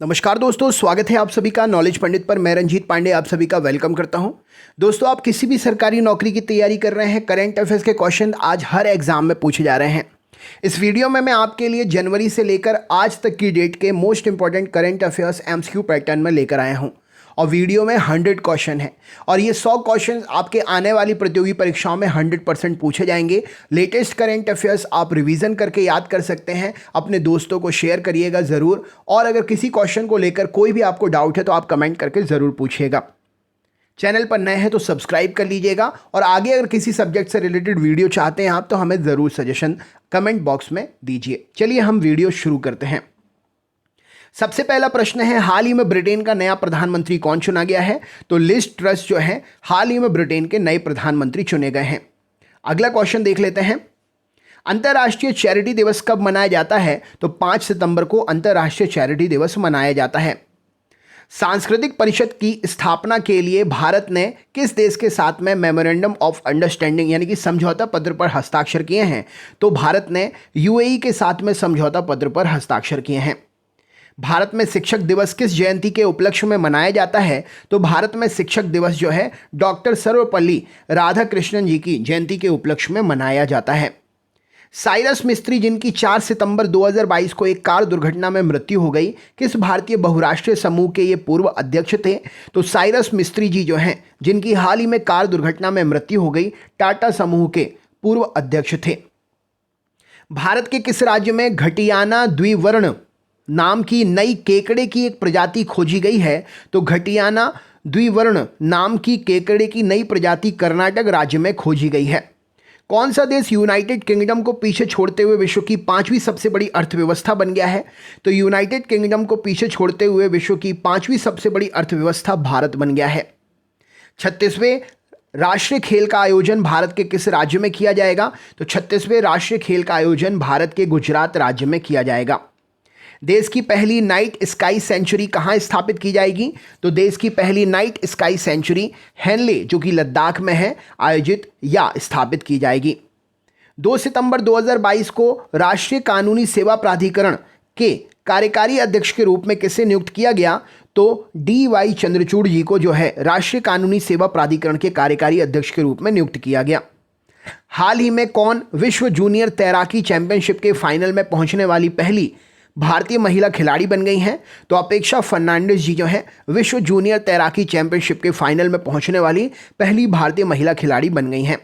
नमस्कार दोस्तों, स्वागत है आप सभी का नॉलेज पंडित पर। मैं रंजीत पांडे आप सभी का वेलकम करता हूं। दोस्तों, आप किसी भी सरकारी नौकरी की तैयारी कर रहे हैं, करंट अफेयर्स के क्वेश्चन आज हर एग्जाम में पूछे जा रहे हैं। इस वीडियो में मैं आपके लिए जनवरी से लेकर आज तक की डेट के most important current affairs MCQ pattern में लेकर आया हूं। और वीडियो में 100 क्वेश्चन है और ये 100 क्वेश्चन आपके आने वाली प्रतियोगी परीक्षाओं में 100% पूछे जाएंगे। लेटेस्ट करंट अफेयर्स आप रिवीजन करके याद कर सकते हैं। अपने दोस्तों को शेयर करिएगा ज़रूर, और अगर किसी क्वेश्चन को लेकर कोई भी आपको डाउट है तो आप कमेंट करके ज़रूर पूछिएगा। चैनल पर नए हैं तो सब्सक्राइब कर लीजिएगा, और आगे अगर किसी सब्जेक्ट से रिलेटेड वीडियो चाहते हैं आप तो हमें ज़रूर सजेशन कमेंट बॉक्स में दीजिए। चलिए हम वीडियो शुरू करते हैं। सबसे पहला प्रश्न है, हाल ही में ब्रिटेन का नया प्रधानमंत्री कौन चुना गया है? तो लिज ट्रस जो है हाल ही में ब्रिटेन के नए प्रधानमंत्री चुने गए हैं। अगला क्वेश्चन देख लेते हैं। अंतर्राष्ट्रीय चैरिटी दिवस कब मनाया जाता है? तो 5 सितंबर को अंतर्राष्ट्रीय चैरिटी दिवस मनाया जाता है। सांस्कृतिक परिषद की स्थापना के लिए भारत ने किस देश के साथ में मेमोरेंडम ऑफ अंडरस्टैंडिंग यानी कि समझौता पत्र पर हस्ताक्षर किए हैं? तो भारत ने यूएई के साथ में समझौता पत्र पर हस्ताक्षर किए हैं। भारत में शिक्षक दिवस किस जयंती के उपलक्ष्य में मनाया जाता है? तो भारत में शिक्षक दिवस जो है डॉक्टर सर्वपल्ली राधाकृष्णन जी की जयंती के उपलक्ष्य में मनाया जाता है। साइरस मिस्त्री, जिनकी 4 सितंबर 2022 को एक कार दुर्घटना में मृत्यु हो गई, किस भारतीय बहुराष्ट्रीय समूह के ये पूर्व अध्यक्ष थे? तो साइरस मिस्त्री जी जो हैं, जिनकी हाल ही में कार दुर्घटना में मृत्यु हो गई, टाटा समूह के पूर्व अध्यक्ष थे। भारत के किस राज्य में घटियाना द्विवर्ण नाम की नई केकड़े की एक प्रजाति खोजी गई है? तो घटियाना द्विवर्ण नाम की केकड़े की नई प्रजाति कर्नाटक राज्य में खोजी गई है। कौन सा देश यूनाइटेड किंगडम को पीछे छोड़ते हुए विश्व की 5वीं सबसे बड़ी अर्थव्यवस्था बन गया है? तो यूनाइटेड किंगडम को पीछे छोड़ते हुए विश्व की 5वीं सबसे बड़ी अर्थव्यवस्था भारत बन गया है। 36वें राष्ट्रीय खेल का आयोजन भारत के किस राज्य में किया जाएगा? तो 36वें राष्ट्रीय खेल का आयोजन भारत के गुजरात राज्य में किया जाएगा। देश की पहली नाइट स्काई सेंचुरी कहाँ स्थापित की जाएगी? तो देश की पहली नाइट स्काई सेंचुरी हेनले, जो कि लद्दाख में है, आयोजित या स्थापित की जाएगी। 2 सितंबर 2022 को राष्ट्रीय कानूनी सेवा प्राधिकरण के कार्यकारी अध्यक्ष के रूप में किसे नियुक्त किया गया? तो DY चंद्रचूड़ जी को जो है राष्ट्रीय कानूनी सेवा प्राधिकरण के कार्यकारी अध्यक्ष के रूप में नियुक्त किया गया। हाल ही में कौन विश्व जूनियर तैराकी चैंपियनशिप के फाइनल में पहुंचने वाली पहली भारतीय महिला खिलाड़ी बन गई हैं? तो अपेक्षा फर्नांडिस जी जो है विश्व जूनियर तैराकी चैंपियनशिप के फाइनल में पहुंचने वाली पहली भारतीय महिला खिलाड़ी बन गई हैं।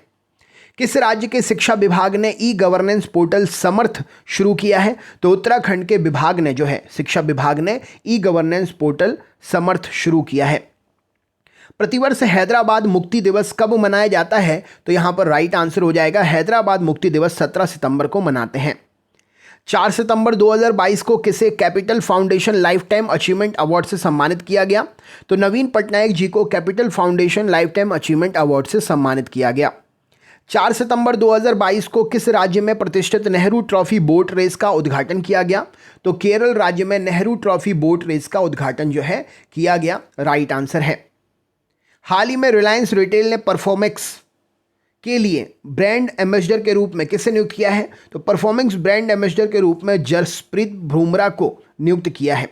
किस राज्य के शिक्षा विभाग ने ई गवर्नेंस पोर्टल समर्थ शुरू किया है? तो उत्तराखंड के विभाग ने जो है शिक्षा विभाग ने ई गवर्नेंस पोर्टल समर्थ शुरू किया है। प्रतिवर्ष हैदराबाद मुक्ति दिवस कब मनाया जाता है? तो यहां पर राइट आंसर हो जाएगा, हैदराबाद मुक्ति दिवस 17 सितंबर को मनाते हैं। 4 सितंबर 2022 को किसे capital foundation life time achievement award से सम्मानित किया गया? तो नवीन पटनायक जी को capital foundation life time achievement award से सम्मानित किया गया। 4 सितंबर 2022 को किस राज्य में प्रतिष्ठित नेहरू ट्रॉफी बोट रेस का उद्घाटन किया गया? तो केरल राज्य में नेहरू ट्रॉफी बोट रेस का उद्घाटन जो है किया गया, राइट आंसर है। हाल ही में रिलायंस रिटेल ने परफॉर्मेक्स के लिए ब्रांड एम्बेसडर के रूप में किसे नियुक्त किया है? तो परफॉर्मेंस ब्रांड एम्बेसडर के रूप में जसप्रीत बुमराह को नियुक्त किया है।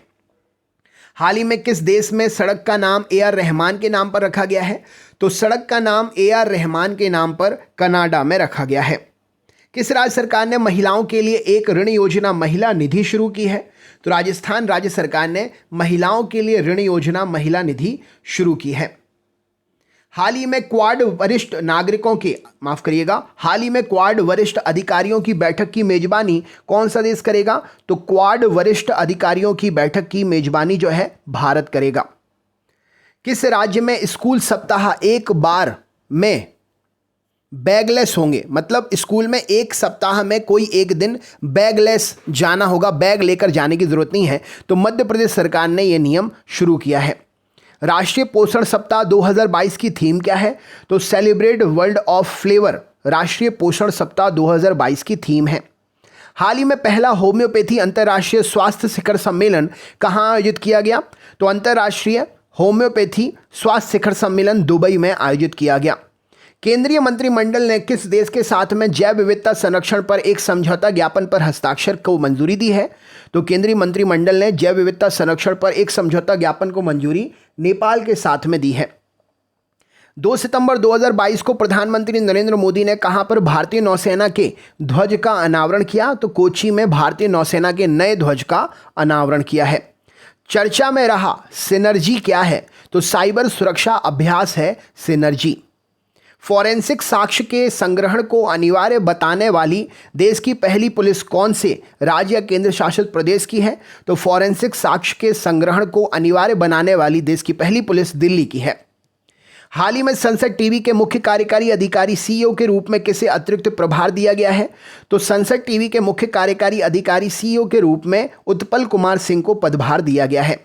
हाल ही में किस देश में सड़क का नाम AR रहमान के नाम पर रखा गया है? तो सड़क का नाम AR रहमान के नाम पर कनाडा में रखा गया है। किस राज्य सरकार ने महिलाओं के लिए एक ऋण योजना महिला निधि शुरू की है? तो राजस्थान राज्य सरकार ने महिलाओं के लिए ऋण योजना महिला निधि शुरू की है। हाल ही में क्वाड वरिष्ठ अधिकारियों की बैठक की मेजबानी कौन सा देश करेगा? तो क्वाड वरिष्ठ अधिकारियों की बैठक की मेजबानी जो है भारत करेगा। किस राज्य में स्कूल सप्ताह एक बार में बैगलेस होंगे? मतलब स्कूल में एक सप्ताह में कोई एक दिन बैगलेस जाना होगा, बैग लेकर जाने की जरूरत नहीं है। तो मध्य प्रदेश सरकार ने यह नियम शुरू किया है। राष्ट्रीय पोषण सप्ताह 2022 की थीम क्या है? तो सेलिब्रेट वर्ल्ड ऑफ फ्लेवर राष्ट्रीय पोषण सप्ताह 2022 की थीम है। हाल ही में पहला होम्योपैथी अंतर्राष्ट्रीय स्वास्थ्य शिखर सम्मेलन कहाँ आयोजित किया गया? तो अंतर्राष्ट्रीय होम्योपैथी स्वास्थ्य शिखर सम्मेलन दुबई में आयोजित किया गया। केंद्रीय मंत्रिमंडल ने किस देश के साथ में जैव विविधता संरक्षण पर एक समझौता ज्ञापन पर हस्ताक्षर को मंजूरी दी है? तो केंद्रीय मंत्रिमंडल ने जैव विविधता संरक्षण पर एक समझौता ज्ञापन को मंजूरी नेपाल के साथ में दी है। 2 सितंबर 2022 को प्रधानमंत्री नरेंद्र मोदी ने कहां पर भारतीय नौसेना के ध्वज का अनावरण किया? तो कोच्चि में भारतीय नौसेना के नए ध्वज का अनावरण किया है। चर्चा में रहा सिनर्जी क्या है? तो साइबर सुरक्षा अभ्यास है सिनर्जी। फॉरेंसिक साक्ष्य के संग्रहण को अनिवार्य बताने वाली देश की पहली पुलिस कौन से राज्य या केंद्र शासित प्रदेश की है? तो फॉरेंसिक साक्ष्य के संग्रहण को अनिवार्य बनाने वाली देश की पहली पुलिस दिल्ली की है। हाल ही में संसद टीवी के मुख्य कार्यकारी अधिकारी सीईओ के रूप में किसे अतिरिक्त प्रभार दिया गया है? तो संसद टीवी के मुख्य कार्यकारी अधिकारी सीईओ के रूप में उत्पल कुमार सिंह को पदभार दिया गया है।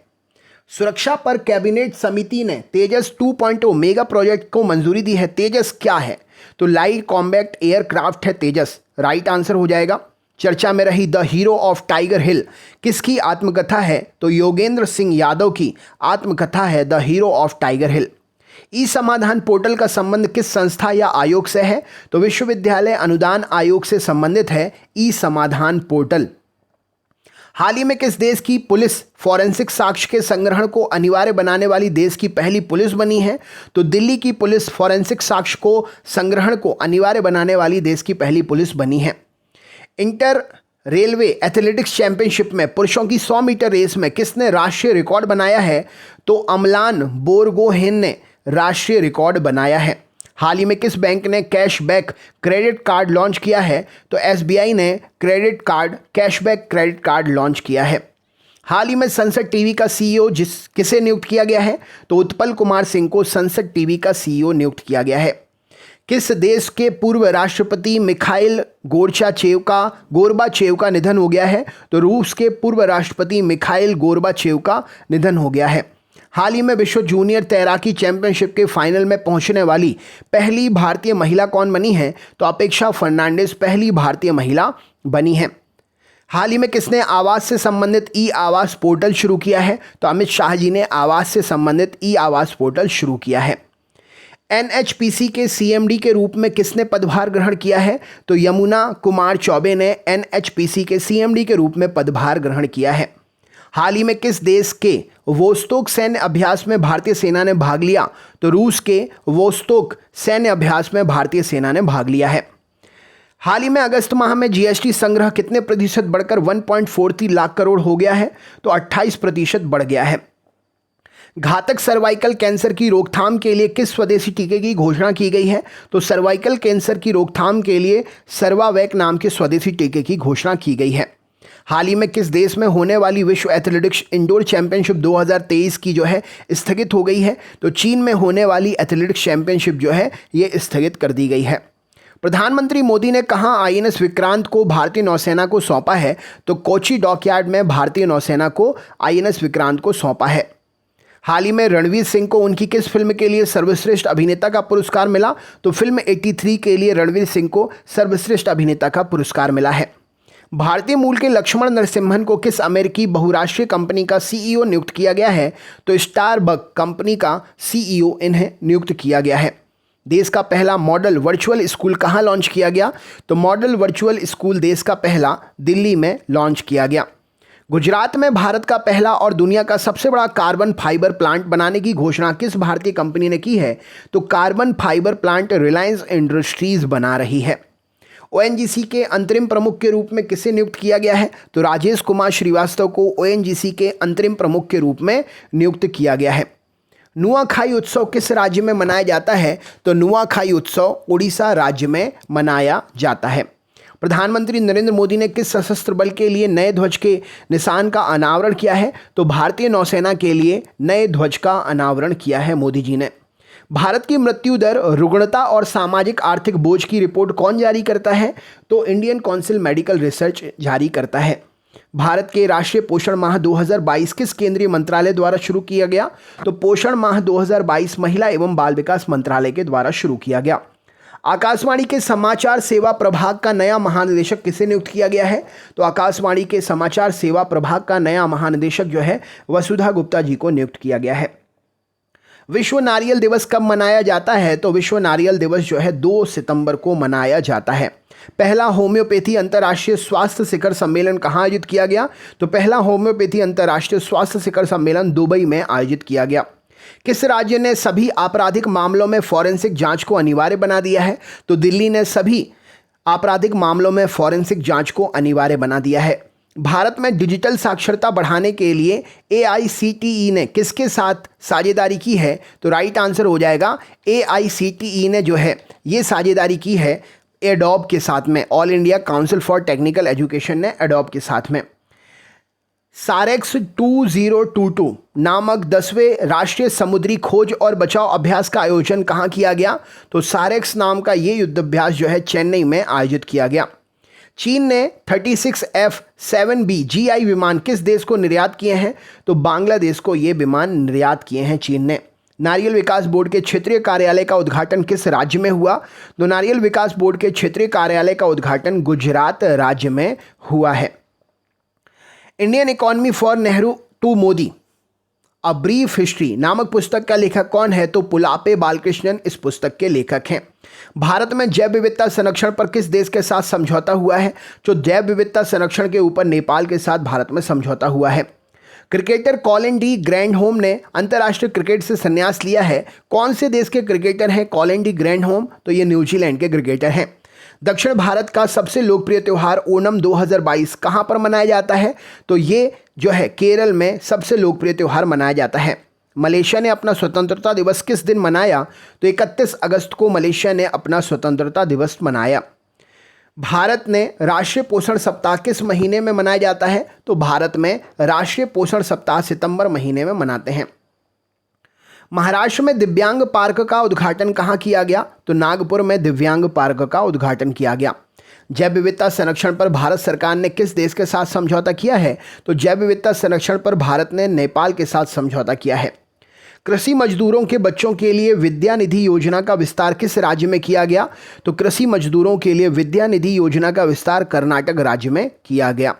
सुरक्षा पर कैबिनेट समिति ने तेजस 2.0 मेगा प्रोजेक्ट को मंजूरी दी है। तेजस क्या है? तो लाइट कॉम्बैट एयरक्राफ्ट है तेजस, राइट आंसर हो जाएगा। चर्चा में रही द हीरो ऑफ टाइगर हिल किसकी आत्मकथा है? तो योगेंद्र सिंह यादव की आत्मकथा है द हीरो ऑफ टाइगर हिल। ई समाधान पोर्टल का संबंध किस संस्था या आयोग से है? तो विश्वविद्यालय अनुदान आयोग से संबंधित है ई समाधान पोर्टल। हाल ही में किस देश की पुलिस फॉरेंसिक साक्ष्य के संग्रहण को अनिवार्य बनाने वाली देश की पहली पुलिस बनी है? तो दिल्ली की पुलिस फॉरेंसिक साक्ष्य को संग्रहण को अनिवार्य बनाने वाली देश की पहली पुलिस बनी है। इंटर रेलवे एथलेटिक्स चैंपियनशिप में पुरुषों की 100 मीटर रेस में किसने राष्ट्रीय रिकॉर्ड बनाया है? तो अमलान बोरगोहेन ने राष्ट्रीय रिकॉर्ड बनाया है। हाल ही में किस बैंक ने कैशबैक क्रेडिट कार्ड लॉन्च किया है? तो एसबीआई ने कैशबैक क्रेडिट कार्ड लॉन्च किया है। हाल ही में संसद टीवी का सीईओ किसे नियुक्त किया गया है? तो उत्पल कुमार सिंह को संसद टीवी का सीईओ नियुक्त किया गया है। किस देश के पूर्व राष्ट्रपति मिखाइल गोर्बाचेव का निधन हो गया है? तो रूस के पूर्व राष्ट्रपति मिखाइल गोर्बाचेव का निधन हो गया है। हाल ही में विश्व जूनियर तैराकी चैंपियनशिप के फाइनल में पहुंचने वाली पहली भारतीय महिला कौन बनी है? तो अपेक्षा फर्नांडिस पहली भारतीय महिला बनी है। हाल ही में किसने आवास से संबंधित ई आवास पोर्टल शुरू किया है? तो अमित शाह जी ने आवास से संबंधित ई आवास पोर्टल शुरू किया है। एनएचपीसी के सीएमडी के रूप में किसने पदभार ग्रहण किया है? तो यमुना कुमार चौबे ने एनएचपीसी के सीएमडी के रूप में पदभार ग्रहण किया है। हाल ही में किस देश के वोस्तोक सैन्य अभ्यास में भारतीय सेना ने भाग लिया? तो रूस के वोस्तोक सैन्य अभ्यास में भारतीय सेना ने भाग लिया है। हाल ही में अगस्त माह में जीएसटी संग्रह कितने प्रतिशत बढ़कर 1.43 लाख करोड़ हो गया है? तो 28% बढ़ गया है। घातक सर्वाइकल कैंसर की रोकथाम के लिए किस स्वदेशी टीके की घोषणा की गई है? तो सर्वाइकल कैंसर की रोकथाम के लिए सर्वावैक नाम के स्वदेशी टीके की घोषणा की गई है। हाल ही में किस देश में होने वाली विश्व एथलेटिक्स इंडोर चैंपियनशिप 2023 की जो है स्थगित हो गई है? तो चीन में होने वाली एथलेटिक्स चैंपियनशिप जो है ये स्थगित कर दी गई है। प्रधानमंत्री मोदी ने कहां आईएनएस विक्रांत को भारतीय नौसेना को सौंपा है? तो कोच्चि डॉकयार्ड में भारतीय नौसेना को आईएनएस विक्रांत को सौंपा है। हाल ही में रणवीर सिंह को उनकी किस फिल्म के लिए सर्वश्रेष्ठ अभिनेता का पुरस्कार मिला? तो फिल्म 83 के लिए रणवीर सिंह को सर्वश्रेष्ठ अभिनेता का पुरस्कार मिला है। भारतीय मूल के लक्ष्मण नरसिम्हन को किस अमेरिकी बहुराष्ट्रीय कंपनी का सीईओ नियुक्त किया गया है? तो स्टारबक कंपनी का सीईओ इन्हें नियुक्त किया गया है। देश का पहला मॉडल वर्चुअल स्कूल कहां लॉन्च किया गया? तो मॉडल वर्चुअल स्कूल देश का पहला दिल्ली में लॉन्च किया गया। गुजरात में भारत का पहला और दुनिया का सबसे बड़ा कार्बन फाइबर प्लांट बनाने की घोषणा किस भारतीय कंपनी ने की है? तो carbon fibre plant Reliance industries बना रही है। ओएनजीसी के अंतरिम प्रमुख के रूप में किसे नियुक्त किया गया है? तो राजेश कुमार श्रीवास्तव को ओएनजीसी के अंतरिम प्रमुख के रूप में नियुक्त किया गया है। नुआखाई उत्सव किस राज्य में मनाया जाता है? तो नुआखाई उत्सव उड़ीसा राज्य में मनाया जाता है। प्रधानमंत्री नरेंद्र मोदी ने किस सशस्त्र बल के लिए नए ध्वज के निशान का अनावरण किया है? तो भारतीय नौसेना के लिए नए ध्वज का अनावरण किया है मोदी जी ने। भारत की मृत्यु दर, रुग्णता और सामाजिक आर्थिक बोझ की रिपोर्ट कौन जारी करता है? तो इंडियन काउंसिल मेडिकल रिसर्च जारी करता है। भारत के राष्ट्रीय पोषण माह 2022 किस केंद्रीय मंत्रालय द्वारा शुरू किया गया? तो पोषण माह 2022 महिला एवं बाल विकास मंत्रालय के द्वारा शुरू किया गया। आकाशवाणी के समाचार सेवा प्रभाग का नया महानिदेशक किसे नियुक्त किया गया है? तो आकाशवाणी के समाचार सेवा प्रभाग का नया महानिदेशक जो है वसुधा गुप्ता जी को नियुक्त किया गया है। विश्व नारियल दिवस कब मनाया जाता है? तो विश्व नारियल दिवस जो है 2 सितंबर को मनाया जाता है। पहला होम्योपैथी अंतर्राष्ट्रीय स्वास्थ्य शिखर सम्मेलन कहाँ आयोजित किया गया? तो पहला होम्योपैथी अंतर्राष्ट्रीय स्वास्थ्य शिखर सम्मेलन दुबई में आयोजित किया गया। किस राज्य ने सभी आपराधिक मामलों में फॉरेंसिक जांच को अनिवार्य बना दिया है? तो दिल्ली ने सभी आपराधिक मामलों में फॉरेंसिक जांच को अनिवार्य बना दिया है। भारत में डिजिटल साक्षरता बढ़ाने के लिए AICTE ने किसके साथ साझेदारी की है? तो राइट आंसर हो जाएगा AICTE ने जो है ये साझेदारी की है एडोब के साथ में। All India council for technical education ने एडोब के साथ में। सारेक्स 2022 नामक 10वें राष्ट्रीय समुद्री खोज और बचाव अभ्यास का आयोजन कहाँ किया गया? तो सारेक्स नाम का ये युद्धाभ्यास जो है चेन्नई में आयोजित किया गया। चीन ने 36 F-7B GI विमान किस देश को निर्यात किए हैं? तो बांग्लादेश को ये विमान निर्यात किए हैं चीन ने। नारियल विकास बोर्ड के क्षेत्रीय कार्यालय का उद्घाटन किस राज्य में हुआ? तो नारियल विकास बोर्ड के क्षेत्रीय कार्यालय का उद्घाटन गुजरात राज्य में हुआ है। Indian economy for Nehru to Modi a brief history नामक पुस्तक का लेखक कौन है? तो पुलापे बालकृष्णन इस पुस्तक के लेखक हैं। भारत में जैव विविधता संरक्षण पर किस देश के साथ समझौता हुआ है? जो जैव विविधता संरक्षण के ऊपर नेपाल के साथ भारत में समझौता हुआ है। क्रिकेटर कॉलिन डी ग्रैंडहोम ने अंतर्राष्ट्रीय क्रिकेट से संन्यास लिया है। कौन से देश के क्रिकेटर हैं कॉलिन डी ग्रैंडहोम? तो ये न्यूजीलैंड के क्रिकेटर हैं। दक्षिण भारत का सबसे लोकप्रिय त्यौहार ओणम 2022 कहाँ पर मनाया जाता है? तो ये जो है केरल में सबसे लोकप्रिय त्यौहार मनाया जाता है। मलेशिया ने अपना स्वतंत्रता दिवस किस दिन मनाया? तो 31 अगस्त को मलेशिया ने अपना स्वतंत्रता दिवस मनाया। भारत ने राष्ट्रीय पोषण सप्ताह किस महीने में मनाया जाता है? तो भारत में राष्ट्रीय पोषण सप्ताह सितंबर महीने में मनाते हैं। महाराष्ट्र में दिव्यांग पार्क का उद्घाटन कहाँ किया गया? तो नागपुर में दिव्यांग पार्क का उद्घाटन किया गया। जैव विविधता संरक्षण पर भारत सरकार ने किस देश के साथ समझौता किया है? तो जैव विविधता संरक्षण पर भारत ने नेपाल के साथ समझौता किया है। कृषि मजदूरों के बच्चों के लिए विद्या निधि योजना का विस्तार किस राज्य में किया गया? तो कृषि मजदूरों के लिए विद्या निधि योजना का विस्तार कर्नाटक राज्य में किया गया।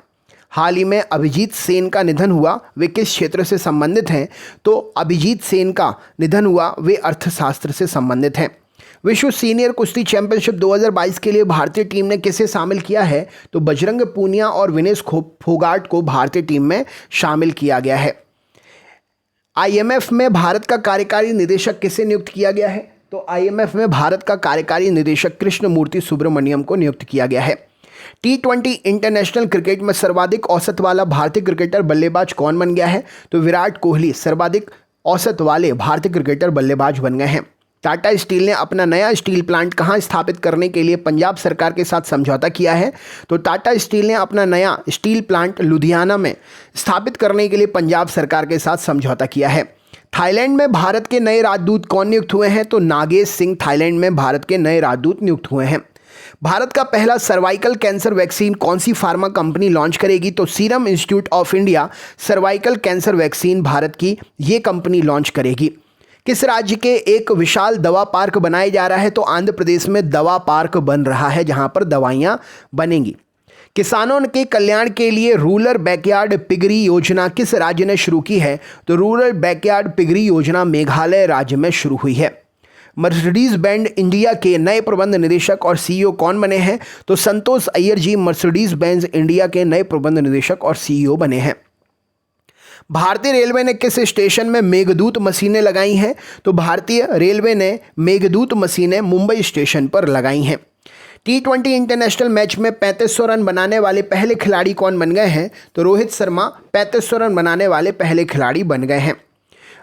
हाल ही में अभिजीत सेन का निधन हुआ, वे किस क्षेत्र से संबंधित हैं? तो अभिजीत सेन का निधन हुआ, वे अर्थशास्त्र से संबंधित हैं। विश्व सीनियर कुश्ती चैंपियनशिप 2022 के लिए भारतीय टीम ने किसे शामिल किया है? तो बजरंग पूनिया और विनेश फोगाट को भारतीय टीम में शामिल किया गया है। IMF में भारत का कार्यकारी निदेशक किसे नियुक्त किया गया है? तो IMF में भारत का कार्यकारी निदेशक कृष्णमूर्ति सुब्रमण्यम को नियुक्त किया गया है। T20 इंटरनेशनल क्रिकेट में सर्वाधिक औसत वाला भारतीय क्रिकेटर बल्लेबाज कौन बन गया है? तो विराट कोहली सर्वाधिक औसत वाले भारतीय क्रिकेटर बल्लेबाज बन गए हैं। टाटा स्टील ने अपना नया स्टील प्लांट कहाँ स्थापित करने के लिए पंजाब सरकार के साथ समझौता किया है? तो टाटा स्टील ने अपना नया स्टील प्लांट लुधियाना में स्थापित करने के लिए पंजाब सरकार के साथ समझौता किया है। थाईलैंड में भारत के नए राजदूत कौन नियुक्त हुए हैं? तो नागेश सिंह थाईलैंड में भारत के नए राजदूत नियुक्त हुए हैं। भारत का पहला सर्वाइकल कैंसर वैक्सीन कौन सी फार्मा कंपनी लॉन्च करेगी? तो serum institute of India cervical cancer vaccine Bharat की ये कंपनी लॉन्च करेगी। किस राज्य के एक विशाल दवा पार्क बनाया जा रहा है? तो आंध्र प्रदेश में दवा पार्क बन रहा है जहां पर दवाइयां बनेंगी। किसानों के कल्याण के लिए रूरल बैकयार्ड पिगरी योजना किस राज्य ने शुरू की है? तो रूरल बैकयार्ड पिगरी योजना मेघालय राज्य में शुरू हुई है। मर्सिडीज बेंज इंडिया के नए प्रबंध निदेशक और CEO कौन बने हैं? तो संतोष अय्यर जी मर्सिडीज बेंज इंडिया के नए प्रबंध निदेशक और CEO बने हैं। भारतीय रेलवे ने किस स्टेशन में मेघदूत मशीनें लगाई हैं? तो भारतीय रेलवे ने मेघदूत मशीनें मुंबई स्टेशन पर लगाई हैं। T20 इंटरनेशनल मैच में 3500 रन बनाने वाले पहले खिलाड़ी कौन बन गए हैं? तो रोहित शर्मा 3500 रन बनाने वाले पहले खिलाड़ी बन गए हैं।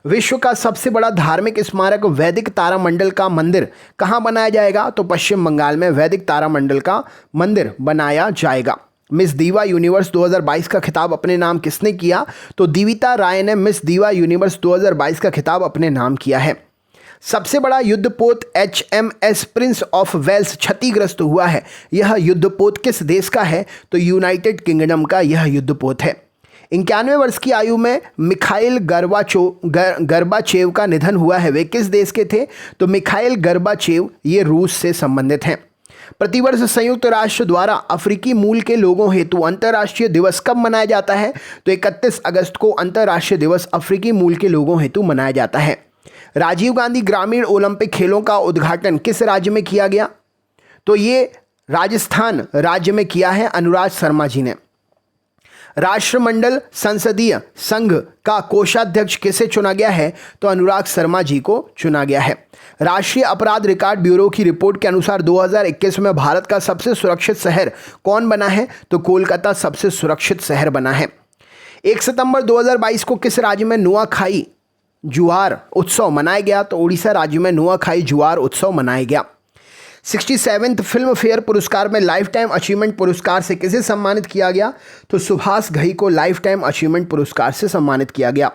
विश्व का सबसे बड़ा धार्मिक स्मारक वैदिक तारामंडल का मंदिर कहाँ बनाया जाएगा? तो पश्चिम बंगाल में वैदिक तारामंडल का मंदिर बनाया जाएगा। मिस दीवा यूनिवर्स 2022 का खिताब अपने नाम किसने किया? तो दीविता राय ने मिस दीवा यूनिवर्स 2022 का खिताब अपने नाम किया है। सबसे बड़ा युद्धपोत HMS प्रिंस ऑफ वेल्स क्षतिग्रस्त हुआ है, यह युद्धपोत किस देश का है? तो यूनाइटेड किंगडम का यह युद्धपोत है। 91 वर्ष की आयु में मिखाइल गर्बाचेव का निधन हुआ है, वे किस देश के थे? तो मिखाइल गर्बाचेव ये रूस से संबंधित हैं। प्रतिवर्ष संयुक्त राष्ट्र द्वारा अफ्रीकी मूल के लोगों हेतु अंतर्राष्ट्रीय दिवस कब मनाया जाता है? तो 31 अगस्त को अंतर्राष्ट्रीय दिवस अफ्रीकी मूल के लोगों हेतु मनाया जाता है। राजीव गांधी ग्रामीण ओलंपिक खेलों का उद्घाटन किस राज्य में किया गया? तो ये राजस्थान राज्य में किया है अनुराग शर्मा जी ने। राष्ट्रमंडल संसदीय संघ का कोषाध्यक्ष किसे चुना गया है? तो अनुराग शर्मा जी को चुना गया है। राष्ट्रीय अपराध रिकॉर्ड ब्यूरो की रिपोर्ट के अनुसार 2021 में भारत का सबसे सुरक्षित शहर कौन बना है? तो कोलकाता सबसे सुरक्षित शहर बना है। 1 सितंबर 2022 को किस राज्य में नुआखाई जुआर उत्सव मनाया गया? तो उड़ीसा राज्य में नुआखाई जुआर उत्सव मनाया गया। 67वें फिल्म फेयर पुरस्कार में लाइफ टाइम अचीवमेंट पुरस्कार से किसे सम्मानित किया गया? तो सुभाष घई को लाइफ टाइम अचीवमेंट पुरस्कार से सम्मानित किया गया।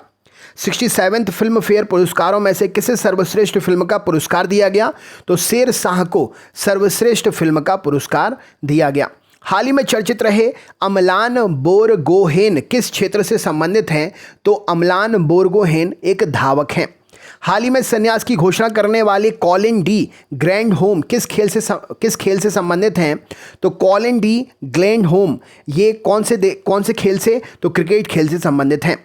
67वें फिल्म फेयर पुरस्कारों में से किसे सर्वश्रेष्ठ फिल्म का पुरस्कार दिया गया? तो शेर शाह को सर्वश्रेष्ठ फिल्म का पुरस्कार दिया गया। हाल ही में चर्चित रहे अमलान बोरगोहेन किस क्षेत्र से संबंधित हैं? तो अमलान बोरगोहेन एक धावक हैं। हाल ही में संन्यास की घोषणा करने वाले कॉलिन डी ग्रैंडहोम किस खेल से संबंधित हैं? तो कॉलिन डी ग्रैंडहोम ये कौन से खेल से? तो क्रिकेट खेल से संबंधित हैं।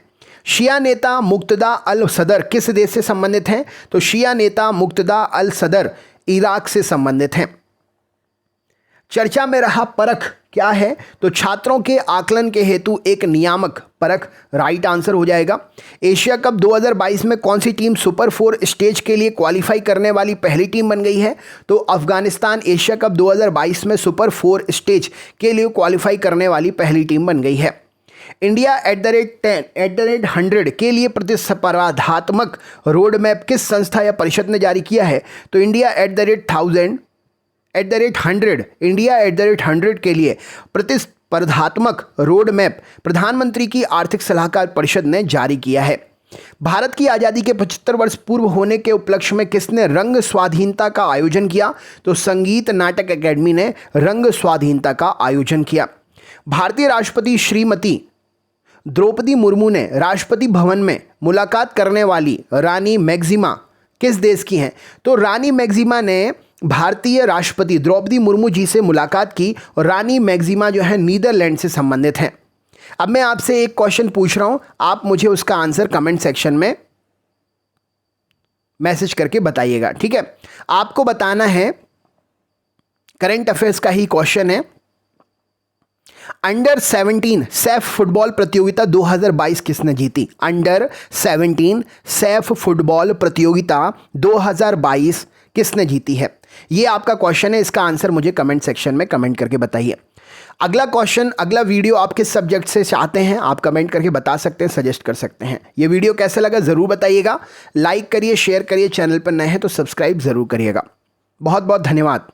शिया नेता मुक्तदा अल सदर किस देश से संबंधित हैं? तो शिया नेता मुक्तदा अल सदर इराक से संबंधित हैं। चर्चा में रहा परख क्या है? तो छात्रों के आकलन के हेतु एक नियामक परख राइट आंसर हो जाएगा। एशिया कप 2022 में कौन सी टीम सुपर 4 स्टेज के लिए क्वालिफाई करने वाली पहली टीम बन गई है? तो अफगानिस्तान एशिया कप 2022 में सुपर 4 स्टेज के लिए क्वालिफाई करने वाली पहली टीम बन गई है। इंडिया @100 के लिए प्रतिस्पर्धात्मक रोड मैप किस संस्था या परिषद ने जारी किया है? तो इंडिया @100 इंडिया @100 के लिए प्रतिस्पर्धात्मक रोड मैप प्रधानमंत्री की आर्थिक सलाहकार परिषद ने जारी किया है। भारत की आज़ादी के 75 वर्ष पूर्व होने के उपलक्ष्य में किसने रंग स्वाधीनता का आयोजन किया? तो संगीत नाटक अकेडमी ने रंग स्वाधीनता का आयोजन किया। भारतीय राष्ट्रपति श्रीमती द्रौपदी मुर्मू ने राष्ट्रपति भवन में मुलाकात करने वाली रानी मैक्सिमा किस देश की हैं? तो रानी मैक्सिमा ने भारतीय राष्ट्रपति द्रौपदी मुर्मू जी से मुलाकात की और रानी मैक्सिमा जो है नीदरलैंड से संबंधित हैं। अब मैं आपसे एक क्वेश्चन पूछ रहा हूं, आप मुझे उसका आंसर कमेंट सेक्शन में मैसेज करके बताइएगा, ठीक है? आपको बताना है, करंट अफेयर्स का ही क्वेश्चन है। अंडर 17 सैफ फुटबॉल प्रतियोगिता 2022 किसने जीती? अंडर 17 सैफ फुटबॉल प्रतियोगिता 2022 किसने जीती है? ये आपका क्वेश्चन है, इसका आंसर मुझे कमेंट सेक्शन में कमेंट करके बताइए। अगला क्वेश्चन, अगला वीडियो आप किस सब्जेक्ट से चाहते हैं आप कमेंट करके बता सकते हैं, सजेस्ट कर सकते हैं। ये वीडियो कैसा लगा ज़रूर बताइएगा। लाइक करिए, शेयर करिए, चैनल पर नए हैं तो सब्सक्राइब ज़रूर करिएगा। बहुत बहुत धन्यवाद।